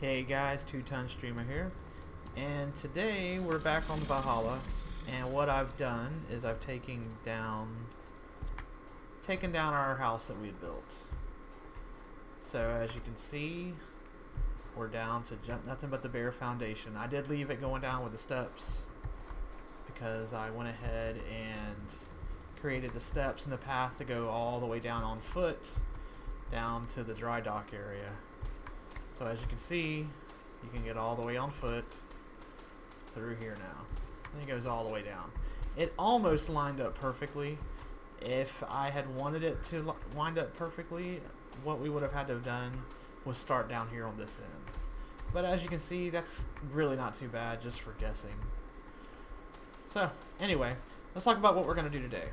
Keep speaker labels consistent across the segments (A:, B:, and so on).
A: Hey guys, 2-Ton Streamer here, and today we're back on Valhalla, and what I've done is I've taken down our house that we had built. So as you can see, we're down to nothing but the bare foundation. I did leave it going down with the steps because I went ahead and created the steps and the path to go all the way down on foot down to the dry dock area. So as you can see, you can get all the way on foot through here now. And it goes all the way down. It almost lined up perfectly. If I had wanted it to wind up perfectly, what we would have had to have done was start down here on this end. But as you can see, that's really not too bad just for guessing. So anyway, let's talk about what we're going to do today.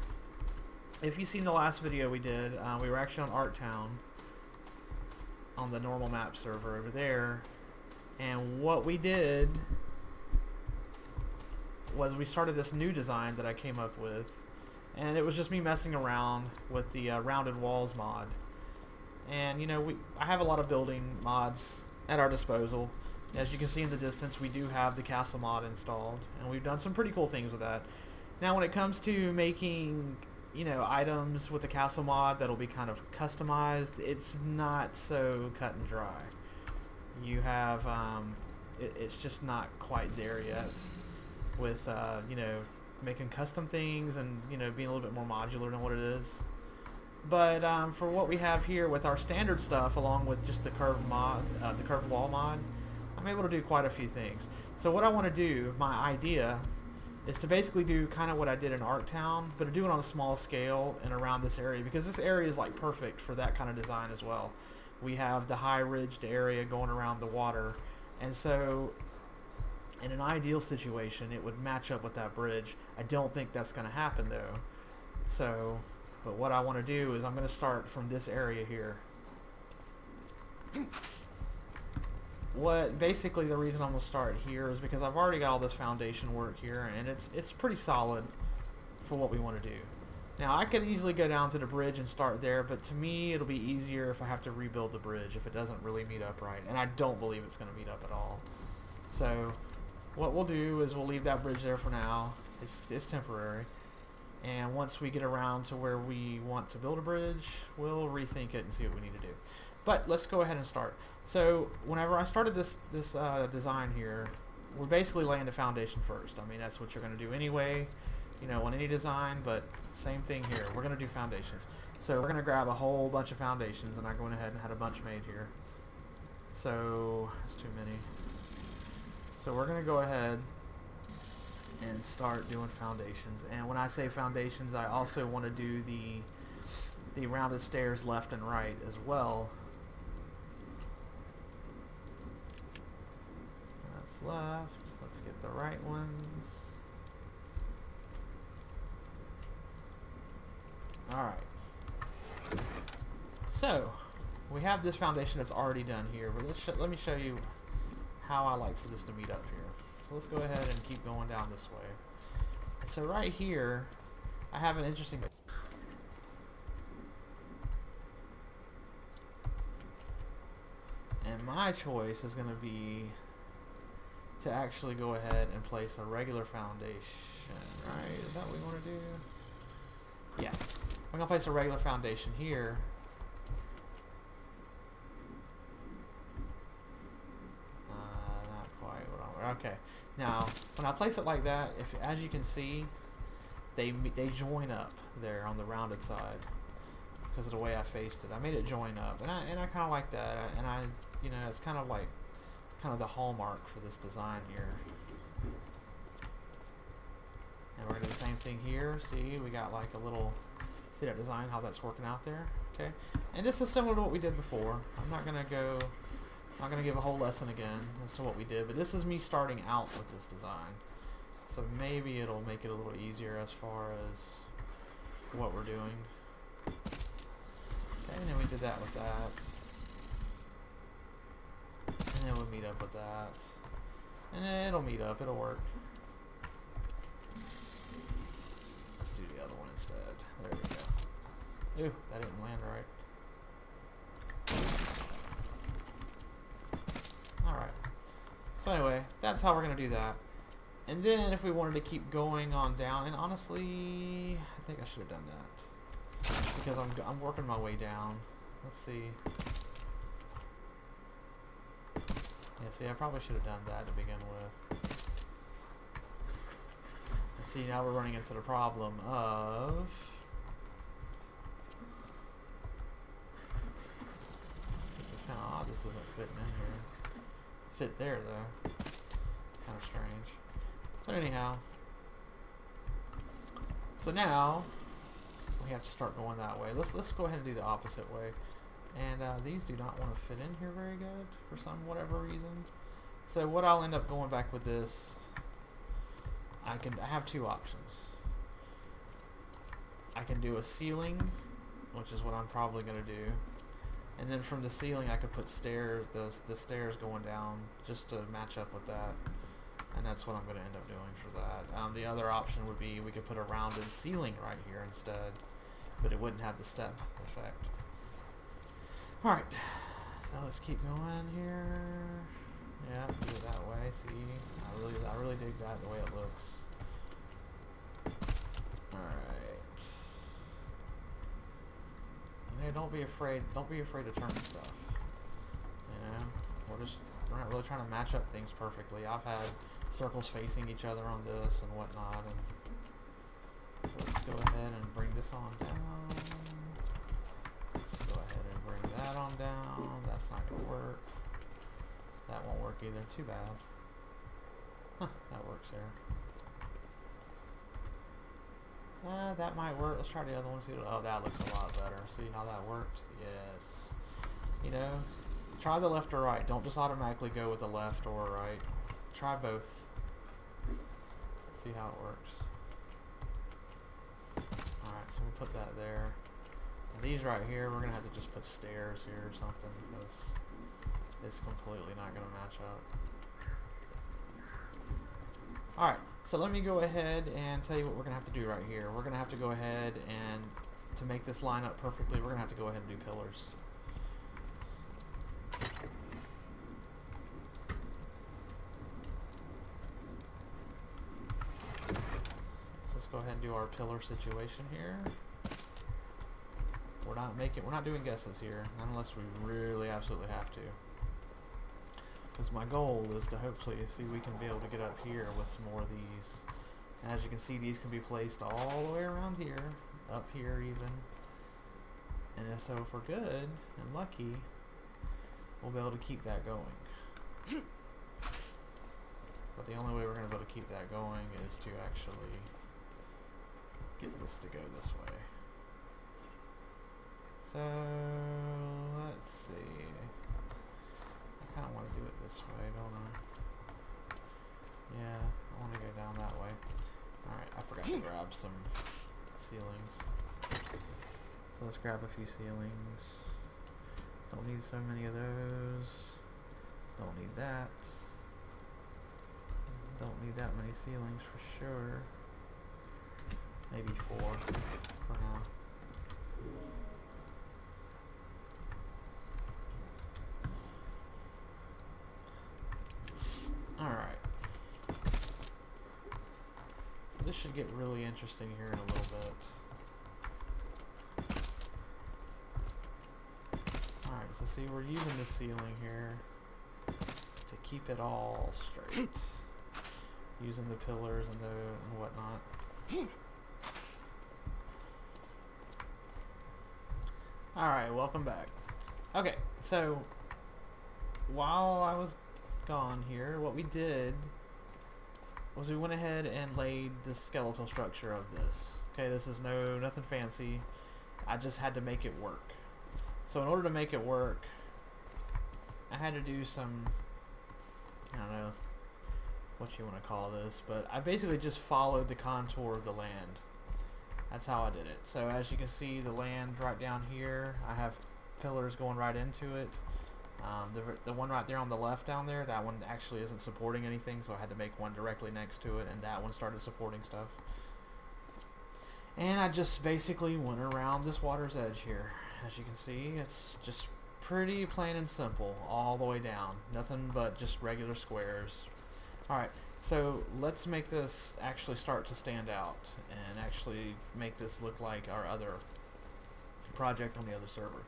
A: If you've seen the last video we did, we were actually on Art Town on the normal map server over there, and what we did was we started this new design that I came up with, and it was just me messing around with the rounded walls mod. And you know, I have a lot of building mods at our disposal. As you can see in the distance, we do have the castle mod installed, and we've done some pretty cool things with that. Now when it comes to making, you know, items with the castle mod that'll be kind of customized, it's not so cut and dry. You have it's just not quite there yet with you know, making custom things and, you know, being a little bit more modular than what it is. But for what we have here with our standard stuff, along with just the curved mod, the curved wall mod, I'm able to do quite a few things. So what I want to do, my idea, is to basically do kind of what I did in Art Town, but to do it on a small scale and around this area, because this area is like perfect for that kind of design as well. We have the high ridged area going around the water, and so in an ideal situation it would match up with that bridge. I don't think that's going to happen though. So, but what I want to do is I'm going to start from this area here. Basically the reason I'm going to start here is because I've already got all this foundation work here, and it's pretty solid for what we want to do. Now I could easily go down to the bridge and start there, but to me it'll be easier if I have to rebuild the bridge if it doesn't really meet up right, and I don't believe it's going to meet up at all. So what we'll do is we'll leave that bridge there for now. It's temporary, and once we get around to where we want to build a bridge, we'll rethink it and see what we need to do. But let's go ahead and start. So whenever I started this design here, we're basically laying the foundation first. I mean, that's what you're going to do anyway, you know, on any design, but same thing here. We're going to do foundations. So we're going to grab a whole bunch of foundations, and I went ahead and had a bunch made here. So that's too many. So we're going to go ahead and start doing foundations. And when I say foundations, I also want to do the rounded stairs left and right as well. That's left. Let's get the right ones. Alright. So, we have this foundation that's already done here, but let me show you how I like for this to meet up here. So let's go ahead and keep going down this way. So right here, I have an interesting... And my choice is going to be to actually go ahead and place a regular foundation, right? Is that what we want to do? Yeah. I'm going to place a regular foundation here. Not quite what I want. Okay. Now, when I place it like that, as you can see, they join up there on the rounded side because of the way I faced it. I made it join up, and I kind of like that. You know, it's kind of like the hallmark for this design here. And we're gonna do the same thing here. See, we got like a little, see that design, how that's working out there? Okay. And this is similar to what we did before. I'm not gonna give a whole lesson again as to what we did, but this is me starting out with this design. So maybe it'll make it a little easier as far as what we're doing. Okay, and then we did that with that. And then we'll meet up with that. And then it'll meet up, it'll work. Let's do the other one instead. There we go. Ooh, that didn't land right. So anyway, that's how we're going to do that. And then if we wanted to keep going on down, and honestly, I think I should have done that. Because I'm working my way down. Let's see. Yeah, see, I probably should have done that to begin with. And see, now we're running into the problem of... This is kind of odd. This isn't fitting in here. Fit there, though. Kind of strange. But anyhow. So now, we have to start going that way. Let's go ahead and do the opposite way. And these do not want to fit in here very good for whatever reason. So what I'll end up going back with this, I have two options. I can do a ceiling, which is what I'm probably going to do. And then from the ceiling I could put stairs, the stairs going down just to match up with that. And that's what I'm going to end up doing for that. The other option would be we could put a rounded ceiling right here instead, but it wouldn't have the step effect. Alright, so let's keep going here. Yeah, do it that way. See, I really dig that, the way it looks. Alright. You know, don't be afraid to turn stuff. You know, we're not really trying to match up things perfectly. I've had circles facing each other on this and whatnot, and so let's go ahead and bring this on down. Let's go ahead and bring that on down. That's not going to work. That won't work either. Too bad. Huh, that works there. That might work. Let's try the other one. See. Oh, that looks a lot better. See how that worked? Yes. You know, try the left or right. Don't just automatically go with the left or right. Try both. See how it works. Alright, so we'll put that there. And these right here, we're going to have to just put stairs here or something because it's completely not going to match up. Alright, so let me go ahead and tell you what we're going to have to do right here. We're going to have to go ahead and, to make this line up perfectly, we're going to have to go ahead and do pillars. So let's go ahead and do our pillar situation here. We're not doing guesses here, unless we really absolutely have to. Because my goal is to hopefully see we can be able to get up here with some more of these. And as you can see, these can be placed all the way around here, up here even. And so if we're good and lucky, we'll be able to keep that going. But the only way we're going to be able to keep that going is to actually get this to go this way. So, let's see. I kind of want to do it this way, don't I? Yeah, I want to go down that way. Alright, I forgot to grab some ceilings. So let's grab a few ceilings. Don't need so many of those. Don't need that. Don't need that many ceilings for sure. Maybe 4 for now. Alright. So this should get really interesting here in a little bit. Alright, so see, we're using the ceiling here to keep it all straight. Using the pillars and whatnot. Alright, welcome back. Okay, so while I was gone here, what we did was we went ahead and laid the skeletal structure of this. Okay, this is nothing fancy. I just had to make it work. So in order to make it work, I had to do some, I don't know what you want to call this, but I basically just followed the contour of the land. That's how I did it. So as you can see, the land right down here, I have pillars going right into it. The one right there on the left down there, that one actually isn't supporting anything, so I had to make one directly next to it, and that one started supporting stuff. And I just basically went around this water's edge here. As you can see, it's just Pretty plain and simple all the way down. Nothing but just regular squares. Alright, so let's make this actually start to stand out and actually make this look like our other project on the other server.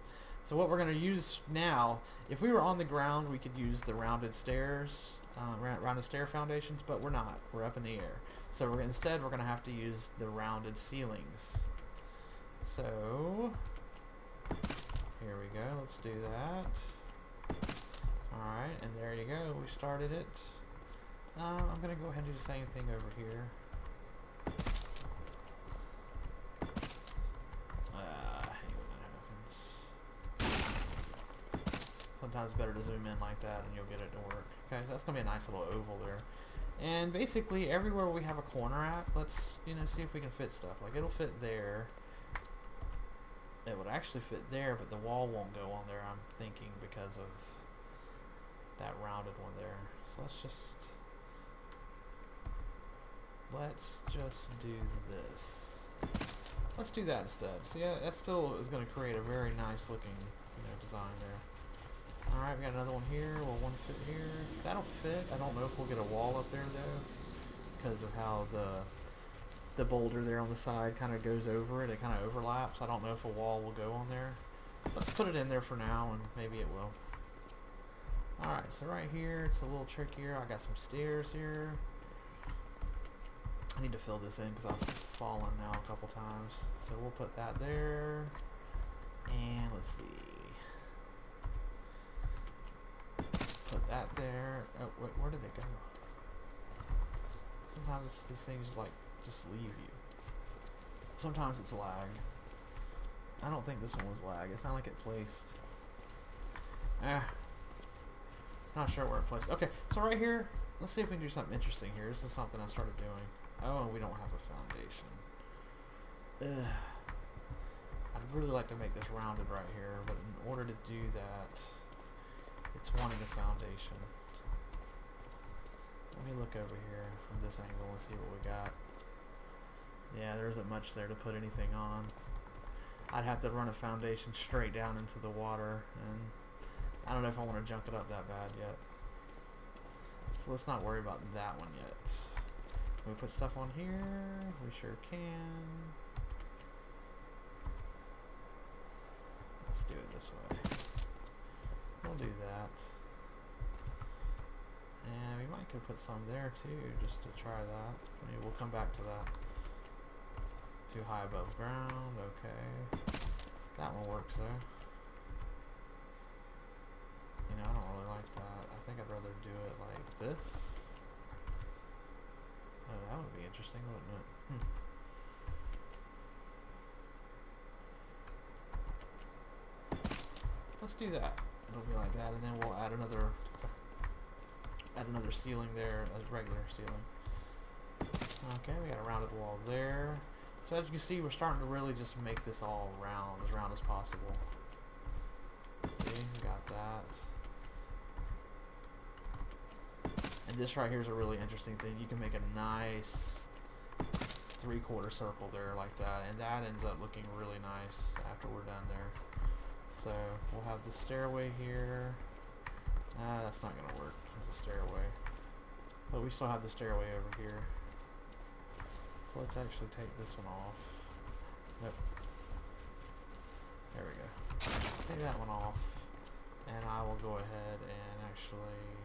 A: So what we're going to use now, if we were on the ground, we could use the rounded stairs, rounded stair foundations, but we're not. We're up in the air. So instead we're going to have to use the rounded ceilings. So here we go. Let's do that. Alright, and there you go. We started it. I'm going to go ahead and do the same thing over here. Hang on, that happens. Sometimes it's better to zoom in like that and you'll get it to work. Okay, so that's going to be a nice little oval there. And basically everywhere we have a corner at, let's see if we can fit stuff. Like it'll fit there. It would actually fit there, but the wall won't go on there, I'm thinking, because of that rounded one there. So let's just do this. Let's do that instead. See, that still is going to create a very nice looking, design there. Alright, we got another one here. Will one fit here? That'll fit. I don't know if we'll get a wall up there though, because of how the boulder there on the side kind of goes over it. It kind of overlaps. I don't know if a wall will go on there. Let's put it in there for now, and maybe it will. Alright, so right here, it's a little trickier. I got some stairs here. I need to fill this in because I've fallen now a couple times. So we'll put that there. And let's see. Put that there. Oh, wait, where did it go? Sometimes these things just leave you. Sometimes it's lag. I don't think this one was lag. It sounded like it placed. Not sure where it placed. Okay, so right here, let's see if we can do something interesting here. This is something I started doing. Oh, we don't have a foundation. I'd really like to make this rounded right here, but in order to do that, it's wanting a foundation. Let me look over here from this angle and see what we got. Yeah, there isn't much there to put anything on. I'd have to run a foundation straight down into the water, and I don't know if I want to junk it up that bad yet. So let's not worry about that one yet. Can we put stuff on here? We sure can. Let's do it this way. We'll do that. And we might could put some there too, just to try that. Maybe we'll come back to that. Too high above ground, okay. That one works though. I don't really like that. I think I'd rather do it like this. Oh, that would be interesting, wouldn't it? Let's do that. It'll be like that, and then we'll add another ceiling there, a regular ceiling. Okay, we got a rounded wall there. So as you can see, we're starting to really just make this all round as possible. See, we got that. And this right here is a really interesting thing. You can make a nice 3/4 circle there like that, and that ends up looking really nice after we're done there. So we'll have the stairway here. That's not gonna work as a stairway, but we still have the stairway over here. So let's actually take this one off. Nope. There we go. Take that one off, and I will go ahead and actually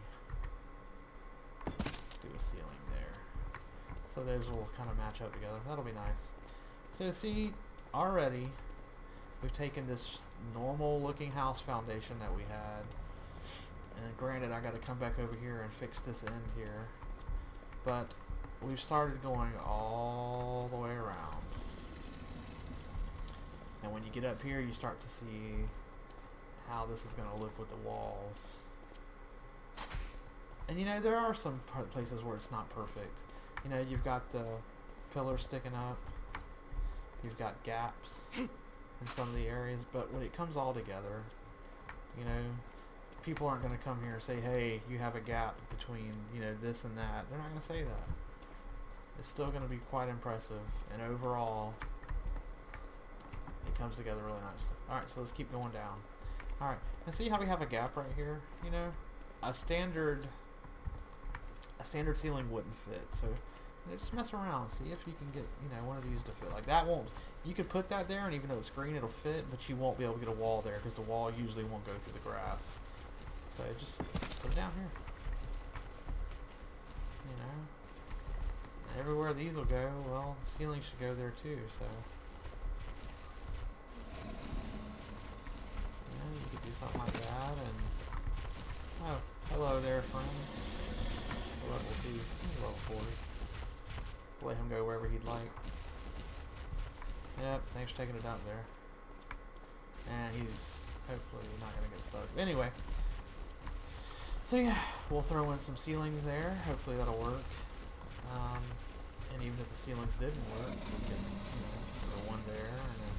A: do a ceiling there. So those will kind of match up together. That'll be nice. So see, already we've taken this normal looking house foundation that we had, and granted I got to come back over here and fix this end here, but we've started going all the way around. And when you get up here, you start to see how this is going to look with the walls. And there are some places where it's not perfect. You've got the pillars sticking up. You've got gaps in some of the areas. But when it comes all together, people aren't going to come here and say, hey, you have a gap between, this and that. They're not going to say that. It's still going to be quite impressive. And overall, it comes together really nicely. Alright, so let's keep going down. Alright, and see how we have a gap right here? You know, a standard ceiling wouldn't fit. So just mess around, see if you can get, you know, one of these to fit. Like that won't, you could put that there and even though it's green it'll fit, but you won't be able to get a wall there because the wall usually won't go through the grass. So just put it down here. You know, and everywhere these will go, well, the ceiling should go there too, so. Yeah, you could do something like that and, oh, hello there, friend. What level is he? He's level 40. Let him go wherever he'd like. Yep, thanks for taking it out there. And he's hopefully not going to get stuck. Anyway, so yeah, we'll throw in some ceilings there. Hopefully that'll work. And even if the ceilings didn't work, we can, you know, throw one there and then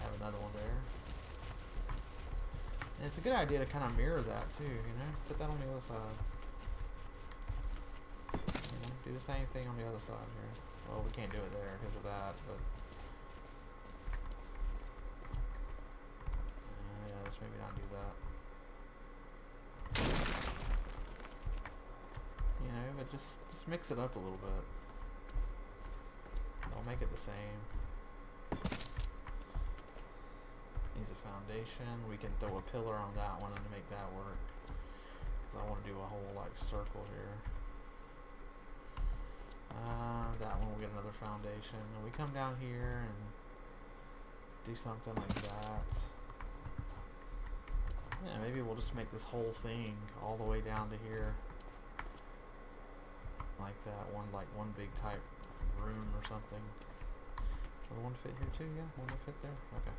A: have another one there. And it's a good idea to kind of mirror that too, you know? Put that on the other side. Do the same thing on the other side here. Well, we can't do it there because of that, but yeah, let's maybe not do that. You know, but just mix it up a little bit. Don't make it the same. Needs a foundation. We can throw a pillar on that one and make that work. Because I want to do a whole like circle here. That one will get another foundation. And we come down here and do something like that. Yeah, maybe we'll just make this whole thing all the way down to here. Like that one, like one big type room or something. Will one fit here too? Yeah, will one fit there? Okay.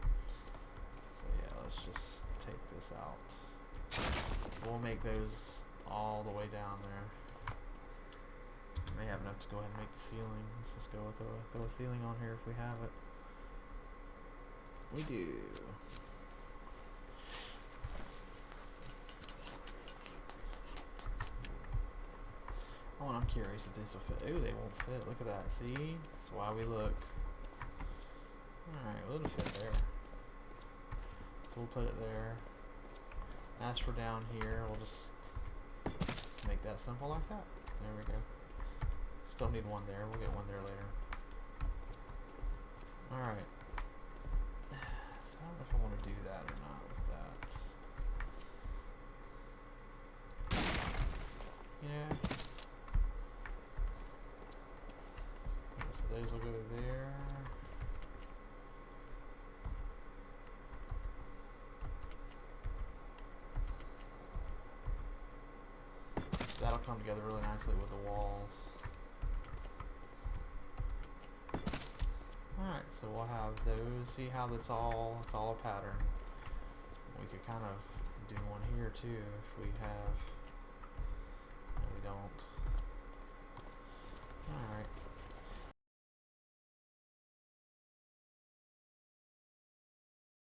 A: So yeah, let's just take this out. We'll make those all the way down there. May have enough to go ahead and make the ceiling. Let's just go with throw a ceiling on here if we have it. We do. Oh, and I'm curious if this will fit. Ooh, they won't fit. Look at that. See? That's why we look. Alright, well, it'll fit there. So we'll put it there. As for down here, we'll just make that simple like that. There we go. Still need one there. We'll get one there later. Alright. So I don't know if I want to do that or not with that. Yeah. Okay, so those will go there. That'll come together really nicely with the walls. Alright, so we'll have those. See how it's all a pattern. We could kind of do one here too if we have. No, we don't.